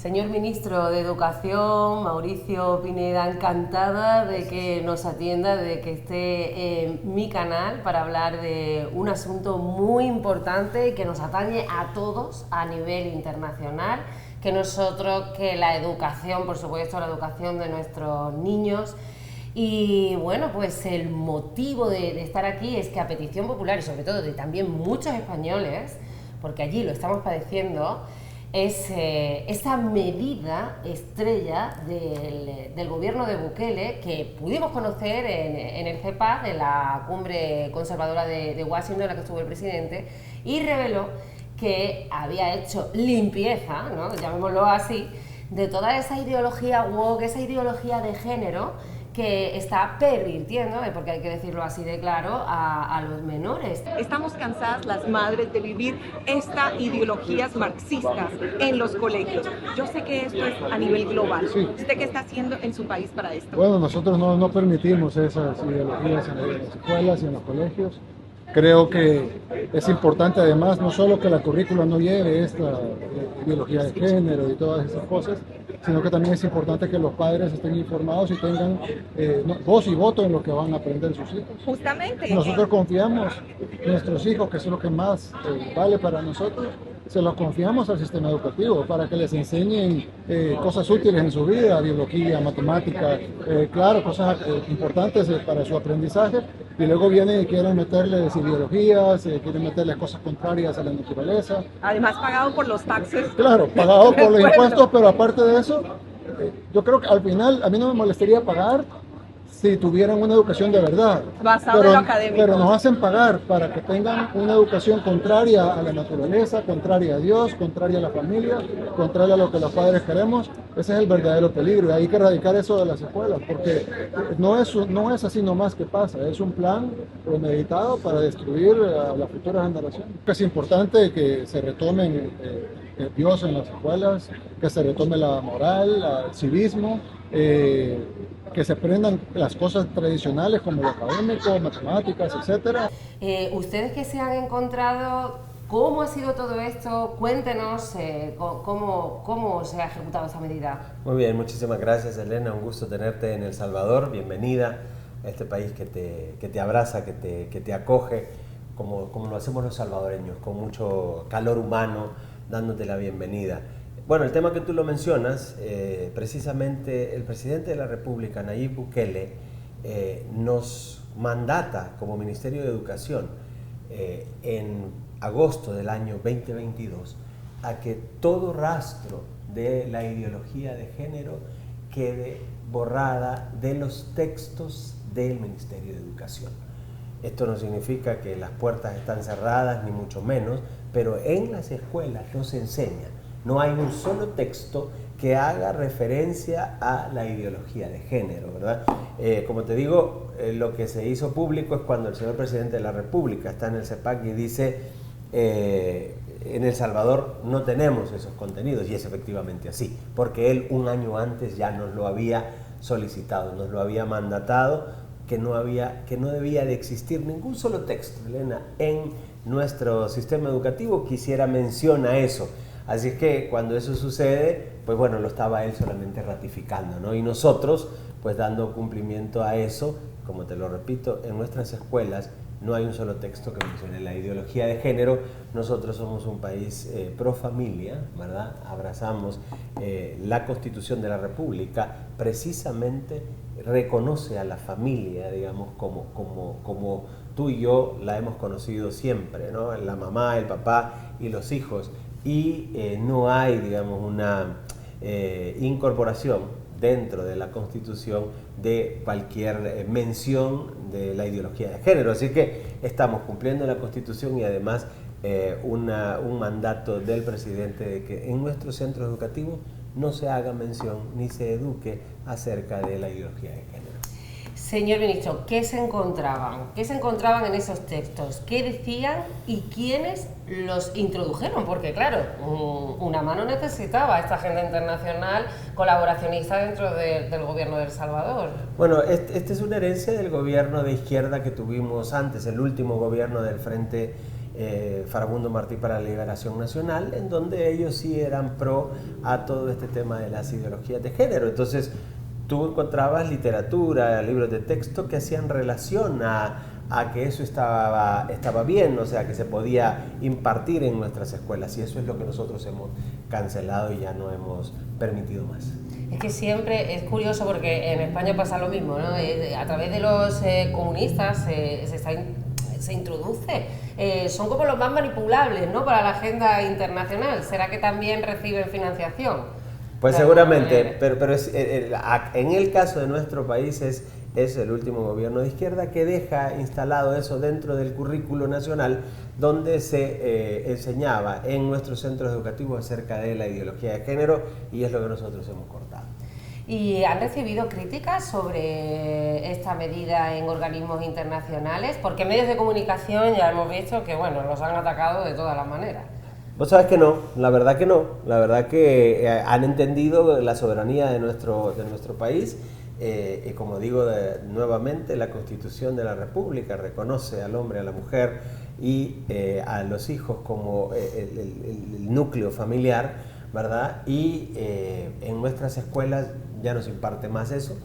Señor Ministro de Educación, Mauricio Pineda, encantada de que nos atienda, de que esté en mi canal para hablar de un asunto muy importante y que nos atañe a todos a nivel internacional, que la educación, por supuesto, la educación de nuestros niños. Y bueno, pues el motivo de estar aquí es que a petición popular y sobre todo de también muchos españoles, porque allí lo estamos padeciendo, es esa medida estrella del gobierno de Bukele que pudimos conocer en el CEPAD, de la cumbre conservadora de Washington, en la que estuvo el presidente, y reveló que había hecho limpieza, ¿no?, llamémoslo así, de toda esa ideología woke, esa ideología de género que está pervirtiendo, porque hay que decirlo así de claro, a los menores. Estamos cansadas las madres de vivir estas ideologías marxistas en los colegios. Yo sé que esto es a nivel global. Sí. ¿Usted qué está haciendo en su país para esto? Bueno, nosotros no permitimos esas ideologías en las escuelas y en los colegios. Creo que es importante además no solo que la currícula no lleve esta ideología de género y todas esas cosas, sino que también es importante que los padres estén informados y tengan voz y voto en lo que van a aprender sus hijos. Justamente. Nosotros confiamos en nuestros hijos, que es lo que más vale para nosotros, se los confiamos al sistema educativo para que les enseñen cosas útiles en su vida, biología, matemática, claro, cosas importantes para su aprendizaje, y luego vienen y quieren meterles ideologías, quieren meterles cosas contrarias a la naturaleza. Además pagado por los taxes. Claro, pagado por los impuestos, pero aparte de eso, yo creo que al final a mí no me molestaría pagar si tuvieran una educación de verdad, Basado en lo académico. Pero nos hacen pagar para que tengan una educación contraria a la naturaleza, contraria a Dios, contraria a la familia, contraria a lo que los padres queremos. Ese es el verdadero peligro, y hay que erradicar eso de las escuelas, porque no es así nomás que pasa, es un plan premeditado para destruir a las futuras generaciones. Es importante que se retomen Dios en las escuelas, que se retome la moral, el civismo, que se aprendan las cosas tradicionales como lo académico, matemáticas, etcétera. Ustedes que se han encontrado, ¿cómo ha sido todo esto? Cuéntenos cómo se ha ejecutado esa medida. Muy bien, muchísimas gracias, Elena, un gusto tenerte en El Salvador, bienvenida a este país que te abraza, que te acoge, como lo hacemos los salvadoreños, con mucho calor humano, dándote la bienvenida. Bueno, el tema que tú lo mencionas, precisamente el presidente de la República, Nayib Bukele, nos mandata como Ministerio de Educación en agosto del año 2022 a que todo rastro de la ideología de género quede borrada de los textos del Ministerio de Educación. Esto no significa que las puertas están cerradas, ni mucho menos, pero en las escuelas no se enseña. No hay un solo texto que haga referencia a la ideología de género, ¿verdad? Como te digo, lo que se hizo público es cuando el señor presidente de la República está en el CEPAC y dice en El Salvador no tenemos esos contenidos, y es efectivamente así, porque él un año antes ya nos lo había solicitado, nos lo había mandatado, que no debía de existir ningún solo texto, Elena, en nuestro sistema educativo que hiciera mención a eso. Así es que cuando eso sucede, pues bueno, lo estaba él solamente ratificando, ¿no? Y nosotros, pues dando cumplimiento a eso, como te lo repito, en nuestras escuelas no hay un solo texto que mencione la ideología de género. Nosotros somos un país pro familia, ¿verdad? Abrazamos la Constitución de la República, precisamente reconoce a la familia, digamos, como tú y yo la hemos conocido siempre, ¿no? La mamá, el papá y los hijos. Y no hay, digamos, una incorporación dentro de la Constitución de cualquier mención de la ideología de género. Así que estamos cumpliendo la Constitución y además un mandato del presidente de que en nuestros centros educativos no se haga mención ni se eduque acerca de la ideología de género. Señor ministro, ¿qué se encontraban? ¿Qué se encontraban en esos textos? ¿Qué decían y quiénes los introdujeron? Porque claro, una mano necesitaba esta agenda internacional colaboracionista dentro del gobierno de El Salvador. Bueno, esta es una herencia del gobierno de izquierda que tuvimos antes, el último gobierno del Frente Farabundo Martí para la Liberación Nacional, en donde ellos sí eran pro a todo este tema de las ideologías de género. Entonces tú encontrabas literatura, libros de texto que hacían relación a que eso estaba bien, o sea, que se podía impartir en nuestras escuelas, y eso es lo que nosotros hemos cancelado y ya no hemos permitido más. Es que siempre es curioso porque en España pasa lo mismo, ¿no? A través de los comunistas se introduce, son como los más manipulables, ¿no?, para la agenda internacional. ¿Será que también reciben financiación? Pues seguramente, pero en el caso de nuestro país es el último gobierno de izquierda que deja instalado eso dentro del currículo nacional, donde se enseñaba en nuestros centros educativos acerca de la ideología de género, y es lo que nosotros hemos cortado. ¿Y han recibido críticas sobre esta medida en organismos internacionales? Porque en medios de comunicación ya hemos visto que, bueno, los han atacado de todas las maneras. Vos sabés que no, la verdad que no, la verdad que han entendido la soberanía de nuestro país. Y como digo nuevamente, la Constitución de la República reconoce al hombre, a la mujer y a los hijos como el núcleo familiar, ¿verdad? Y en nuestras escuelas ya no se imparte más eso.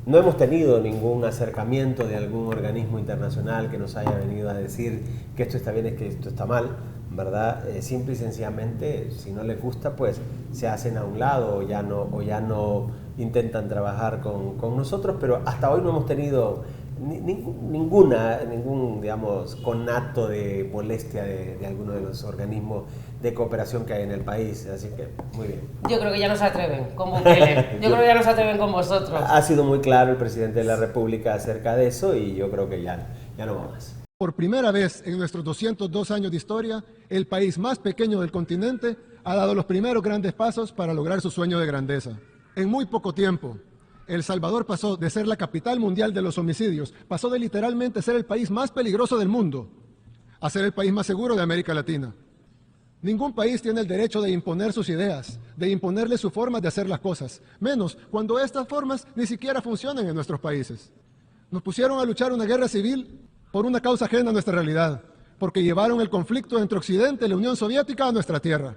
No hemos tenido ningún acercamiento de algún organismo internacional que nos haya venido a decir que esto está bien, es que esto está mal, ¿verdad? Simple y sencillamente, si no les gusta, pues se hacen a un lado o ya no intentan trabajar con nosotros, pero hasta hoy no hemos tenido ningún, digamos, conato de molestia de alguno de los organismos de cooperación que hay en el país, así que muy bien. Yo creo que ya no se atreven con Bukele, yo creo que ya no se atreven con vosotros. Ha sido muy claro el presidente de la República acerca de eso y yo creo que ya no va más. Por primera vez en nuestros 202 años de historia, el país más pequeño del continente ha dado los primeros grandes pasos para lograr su sueño de grandeza. En muy poco tiempo, El Salvador pasó de ser la capital mundial de los homicidios, pasó de literalmente ser el país más peligroso del mundo, a ser el país más seguro de América Latina. Ningún país tiene el derecho de imponer sus ideas, de imponerle su forma de hacer las cosas, menos cuando estas formas ni siquiera funcionan en nuestros países. Nos pusieron a luchar una guerra civil por una causa ajena a nuestra realidad, porque llevaron el conflicto entre Occidente y la Unión Soviética a nuestra tierra.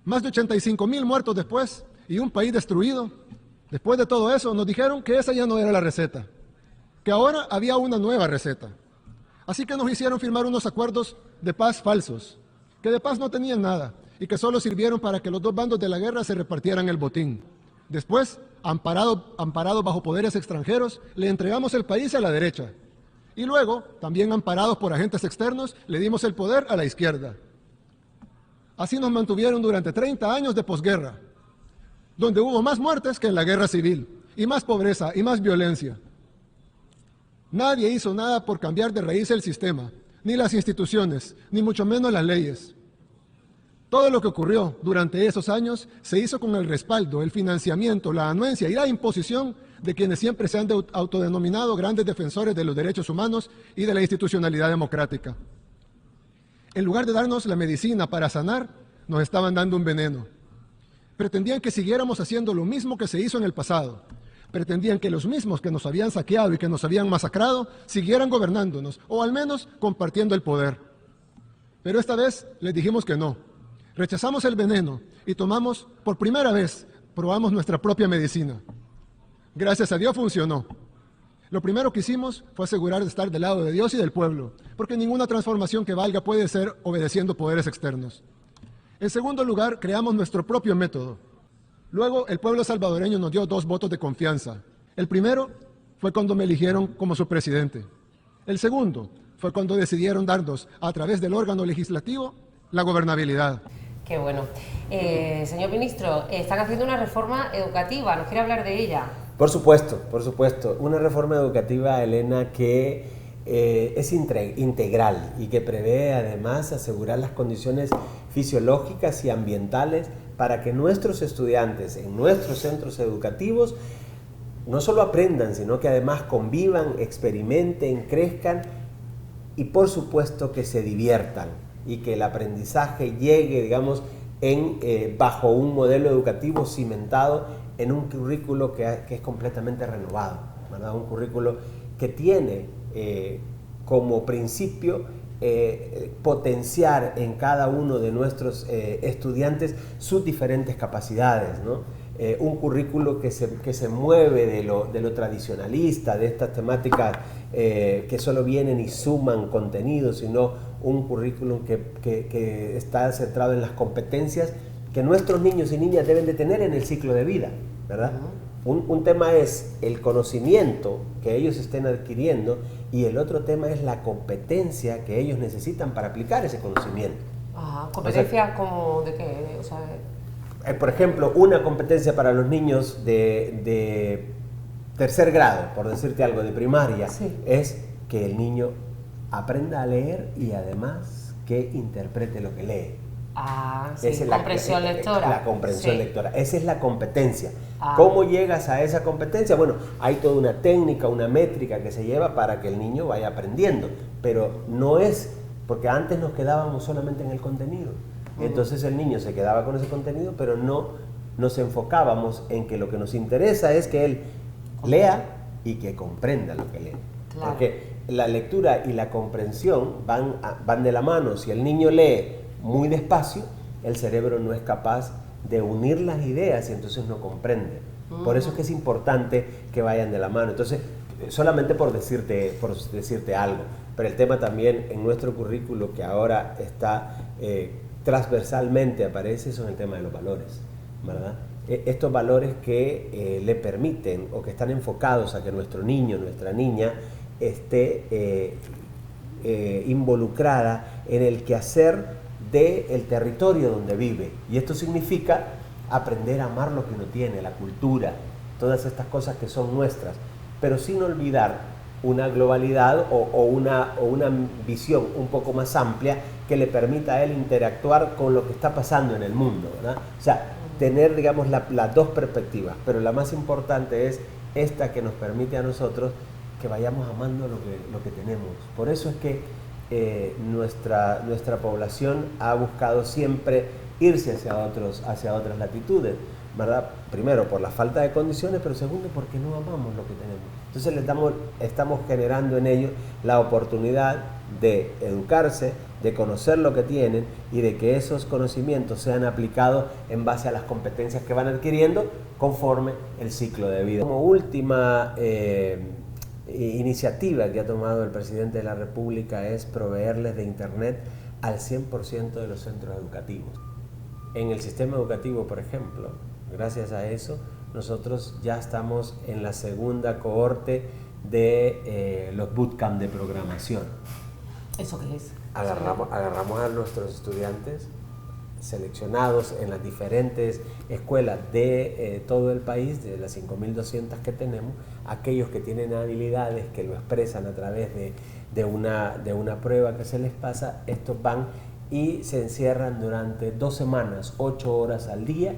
Más de 85,000 muertos después y un país destruido. Después de todo eso, nos dijeron que esa ya no era la receta, que ahora había una nueva receta. Así que nos hicieron firmar unos acuerdos de paz falsos, que de paz no tenían nada y que solo sirvieron para que los dos bandos de la guerra se repartieran el botín. Después, amparados bajo poderes extranjeros, le entregamos el país a la derecha. Y luego, también amparados por agentes externos, le dimos el poder a la izquierda. Así nos mantuvieron durante 30 años de posguerra, donde hubo más muertes que en la guerra civil, y más pobreza y más violencia. Nadie hizo nada por cambiar de raíz el sistema, ni las instituciones, ni mucho menos las leyes. Todo lo que ocurrió durante esos años se hizo con el respaldo, el financiamiento, la anuencia y la imposición de quienes siempre se han autodenominado grandes defensores de los derechos humanos y de la institucionalidad democrática. En lugar de darnos la medicina para sanar, nos estaban dando un veneno. Pretendían que siguiéramos haciendo lo mismo que se hizo en el pasado. Pretendían que los mismos que nos habían saqueado y que nos habían masacrado siguieran gobernándonos, o al menos compartiendo el poder. Pero esta vez les dijimos que no. Rechazamos el veneno y por primera vez, probamos nuestra propia medicina. Gracias a Dios funcionó. Lo primero que hicimos fue asegurar de estar del lado de Dios y del pueblo, porque ninguna transformación que valga puede ser obedeciendo poderes externos. En segundo lugar, creamos nuestro propio método. Luego, el pueblo salvadoreño nos dio 2 votos de confianza. El primero fue cuando me eligieron como su presidente. El segundo fue cuando decidieron darnos, a través del órgano legislativo, la gobernabilidad. Qué bueno. Señor ministro, están haciendo una reforma educativa, ¿nos quiere hablar de ella? Por supuesto. Una reforma educativa, Elena, que es integral y que prevé además asegurar las condiciones fisiológicas y ambientales para que nuestros estudiantes en nuestros centros educativos no solo aprendan, sino que además convivan, experimenten, crezcan y por supuesto que se diviertan y que el aprendizaje llegue, digamos, bajo un modelo educativo cimentado en un currículo que es completamente renovado, ¿verdad? Un currículo que tiene como principio potenciar en cada uno de nuestros estudiantes sus diferentes capacidades, ¿no? Un currículo que se mueve de lo tradicionalista, de estas temáticas que solo vienen y suman contenido, sino un currículum que está centrado en las competencias que nuestros niños y niñas deben de tener en el ciclo de vida, ¿verdad? Un tema es el conocimiento que ellos estén adquiriendo y el otro tema es la competencia que ellos necesitan para aplicar ese conocimiento. ¿Competencia como de qué? O sea, por ejemplo, una competencia para los niños de tercer grado, por decirte algo, de primaria, sí, es que el niño aprenda a leer y además que interprete lo que lee. Sí, Esa es comprensión lectora. La comprensión sí. lectora. Esa es la competencia. ¿Cómo llegas a esa competencia? Bueno, hay toda una técnica, una métrica que se lleva para que el niño vaya aprendiendo, pero no es porque antes nos quedábamos solamente en el contenido. Entonces el niño se quedaba con ese contenido, pero no nos enfocábamos en que lo que nos interesa es que él lea y que comprenda lo que lee. Claro. Porque la lectura y la comprensión van de la mano. Si el niño lee muy despacio, el cerebro no es capaz de unir las ideas y entonces no comprende. Por eso es que es importante que vayan de la mano. Entonces, solamente por decirte algo, pero el tema también en nuestro currículo que ahora está transversalmente aparece son el tema de los valores, ¿verdad? Estos valores que le permiten o que están enfocados a que nuestro niño, nuestra niña esté involucrada en el quehacer del territorio donde vive. Y esto significa aprender a amar lo que uno tiene, la cultura, todas estas cosas que son nuestras, pero sin olvidar una globalidad o una visión un poco más amplia que le permita a él interactuar con lo que está pasando en el mundo, ¿verdad? O sea, tener, digamos, las dos perspectivas, pero la más importante es esta que nos permite a nosotros que vayamos amando lo que tenemos. Por eso es que nuestra población ha buscado siempre irse hacia otras latitudes, ¿verdad? Primero, por la falta de condiciones, pero segundo, porque no amamos lo que tenemos. Entonces estamos generando en ellos la oportunidad de educarse, de conocer lo que tienen y de que esos conocimientos sean aplicados en base a las competencias que van adquiriendo conforme el ciclo de vida. Como última iniciativa que ha tomado el presidente de la República es proveerles de internet al 100% de los centros educativos. En el sistema educativo, por ejemplo, gracias a eso, nosotros ya estamos en la segunda cohorte de los bootcamp de programación. ¿Eso qué es? Agarramos a nuestros estudiantes seleccionados en las diferentes escuelas de todo el país, de las 5.200 que tenemos, aquellos que tienen habilidades que lo expresan a través de una prueba que se les pasa, estos van y se encierran durante 2 semanas, 8 horas al día,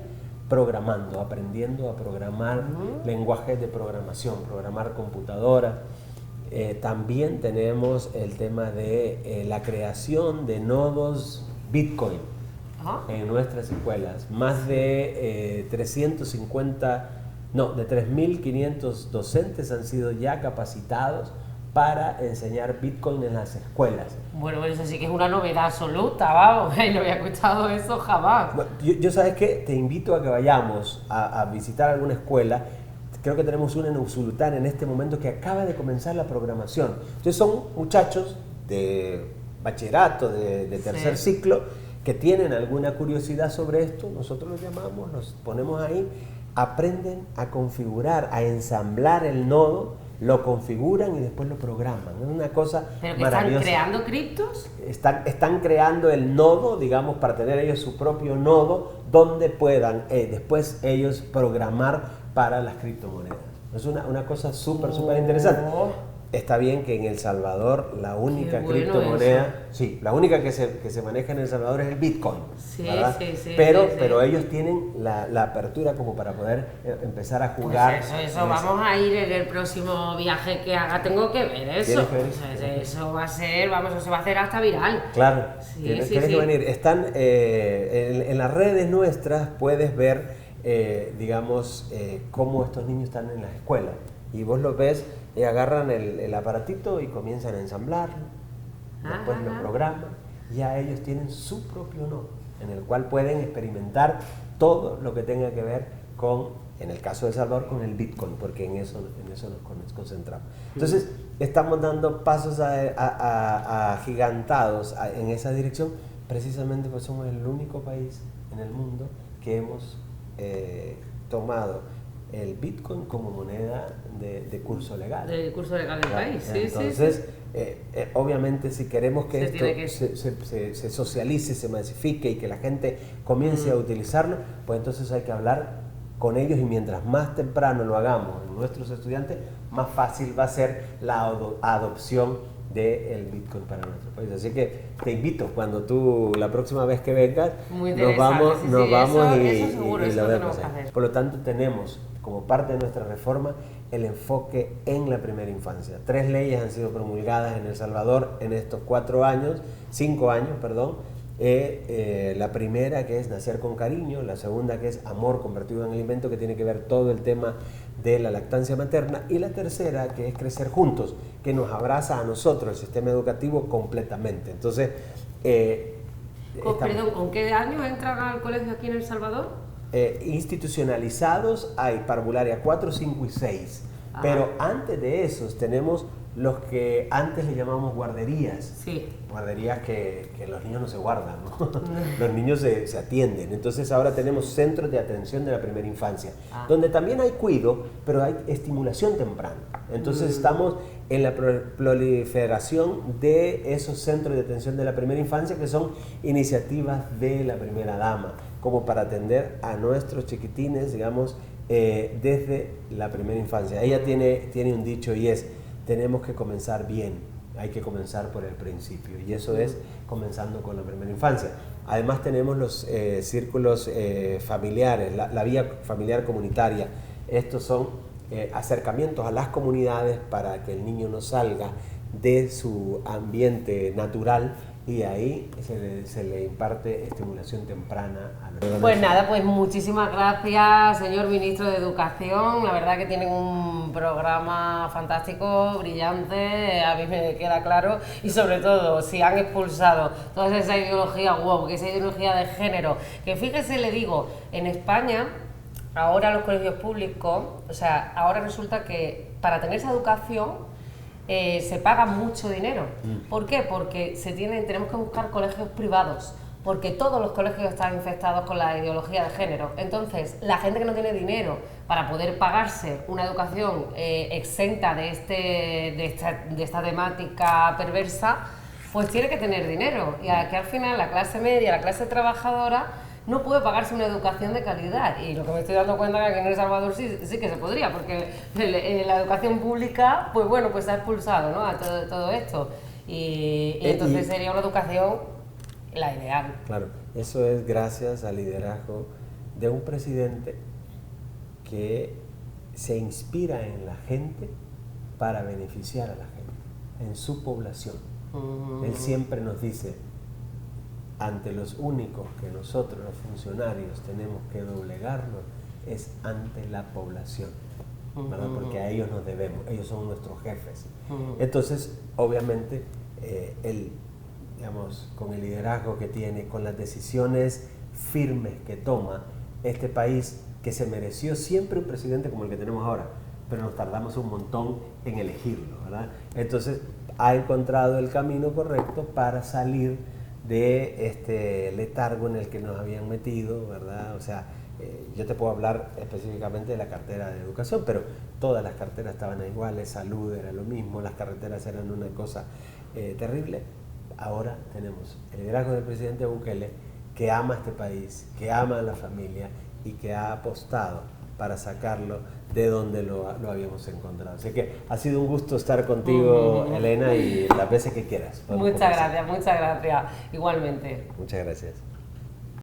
programando, aprendiendo a programar lenguajes de programación, programar computadoras. También tenemos el tema de la creación de nodos Bitcoin en nuestras escuelas. Más de 3.500 docentes han sido ya capacitados para enseñar Bitcoin en las escuelas. Bueno, eso sí que es una novedad absoluta, vamos, no había escuchado eso jamás. Bueno, yo ¿sabes qué? Te invito a que vayamos a visitar alguna escuela. Creo que tenemos una en Usulután en este momento que acaba de comenzar la programación. Entonces son muchachos de bachillerato, de tercer ciclo, que tienen alguna curiosidad sobre esto. Nosotros los llamamos, los ponemos ahí, aprenden a configurar, a ensamblar el nodo, lo configuran y después lo programan. Es una cosa ¿Pero que maravillosa. están creando criptos? Están creando el nodo, digamos, para tener ellos su propio nodo, donde puedan después ellos programar para las criptomonedas. Es una cosa súper interesante. Está bien que en El Salvador la única criptomoneda, sí, la única que se maneja en El Salvador es el Bitcoin, ¿verdad? Pero ellos tienen la apertura como para poder empezar a jugar. Pues eso vamos a ir en el próximo viaje que haga, tengo que ver eso. Eso va a ser, se va a hacer hasta viral. Claro, tienes que venir. Están en las redes nuestras, puedes ver, digamos, cómo estos niños están en las escuelas. Y vos los ves y agarran el aparatito y comienzan a ensamblarlo. después lo programa, ya ellos tienen su propio nodo, en el cual pueden experimentar todo lo que tenga que ver con, en el caso de El Salvador, con el Bitcoin, porque en eso nos concentramos. Entonces, estamos dando pasos agigantados en esa dirección, precisamente porque somos el único país en el mundo que hemos tomado el Bitcoin como moneda de curso legal. De curso legal del país, sí. Entonces, obviamente, si queremos que se socialice, se masifique y que la gente comience a utilizarlo, pues entonces hay que hablar con ellos, y mientras más temprano lo hagamos en nuestros estudiantes, más fácil va a ser la adopción del Bitcoin para nuestro país. Así que te invito, cuando tú la próxima vez que vengas, nos vamos y lo vemos. Por lo tanto, tenemos como parte de nuestra reforma el enfoque en la primera infancia. 3 leyes han sido promulgadas en El Salvador en estos 5 años, la primera, que es Nacer con Cariño; la segunda, que es Amor convertido en alimento, que tiene que ver todo el tema de la lactancia materna; y la tercera, que es Crecer Juntos, que nos abraza a nosotros, el sistema educativo, completamente. Entonces, perdón, ¿con qué años entran al colegio aquí en El Salvador? Institucionalizados hay parvularia 4, 5 y 6, pero antes de esos tenemos los que antes le llamamos guarderías. Sí. Guarderías que los niños no se guardan, ¿no? Los niños se atienden. Entonces ahora tenemos centros de atención de la primera infancia, donde también hay cuidado, pero hay estimulación temprana. Entonces estamos en la proliferación de esos centros de atención de la primera infancia, que son iniciativas de la primera dama, como para atender a nuestros chiquitines, digamos, desde la primera infancia. Ella tiene un dicho, y es: tenemos que comenzar bien, hay que comenzar por el principio, y eso es comenzando con la primera infancia. Además tenemos los círculos familiares, la vía familiar comunitaria. Estos son acercamientos a las comunidades para que el niño no salga de su ambiente natural, y ahí se le imparte estimulación temprana a los niños. Pues nada, pues muchísimas gracias, señor Ministro de Educación. La verdad que tienen un programa fantástico, brillante, a mí me queda claro, y sobre todo, si han expulsado toda esa ideología woke, esa ideología de género, que fíjese, le digo, en España, ahora los colegios públicos, o sea, ahora resulta que para tener esa educación se paga mucho dinero. ¿Por qué? Porque tenemos que buscar colegios privados, porque todos los colegios están infectados con la ideología de género. Entonces, la gente que no tiene dinero para poder pagarse una educación exenta de esta temática perversa, pues tiene que tener dinero. Y aquí al final la clase media, la clase trabajadora, no puede pagarse una educación de calidad. Y lo que me estoy dando cuenta es que aquí en El Salvador sí que se podría, porque la educación pública, pues bueno, pues se ha expulsado, ¿no?, a todo esto. Y entonces sería una educación la ideal. Claro, eso es gracias al liderazgo de un presidente que se inspira en la gente para beneficiar a la gente, en su población. Él siempre nos dice: ante los únicos que nosotros, los funcionarios, tenemos que doblegarnos es ante la población, ¿verdad? Porque a ellos nos debemos, ellos son nuestros jefes. Entonces, obviamente, él, digamos, con el liderazgo que tiene, con las decisiones firmes que toma, este país, que se mereció siempre un presidente como el que tenemos ahora, pero nos tardamos un montón en elegirlo, ¿verdad? Entonces, ha encontrado el camino correcto para salir de este letargo en el que nos habían metido, ¿verdad? O sea, yo te puedo hablar específicamente de la cartera de educación, pero todas las carteras estaban iguales, salud era lo mismo, las carreteras eran una cosa terrible. Ahora tenemos el liderazgo del presidente Bukele, que ama este país, que ama a la familia y que ha apostado para sacarlo de donde lo habíamos encontrado. Así que ha sido un gusto estar contigo, Elena, y las veces que quieras. Muchas gracias, igualmente. Muchas gracias.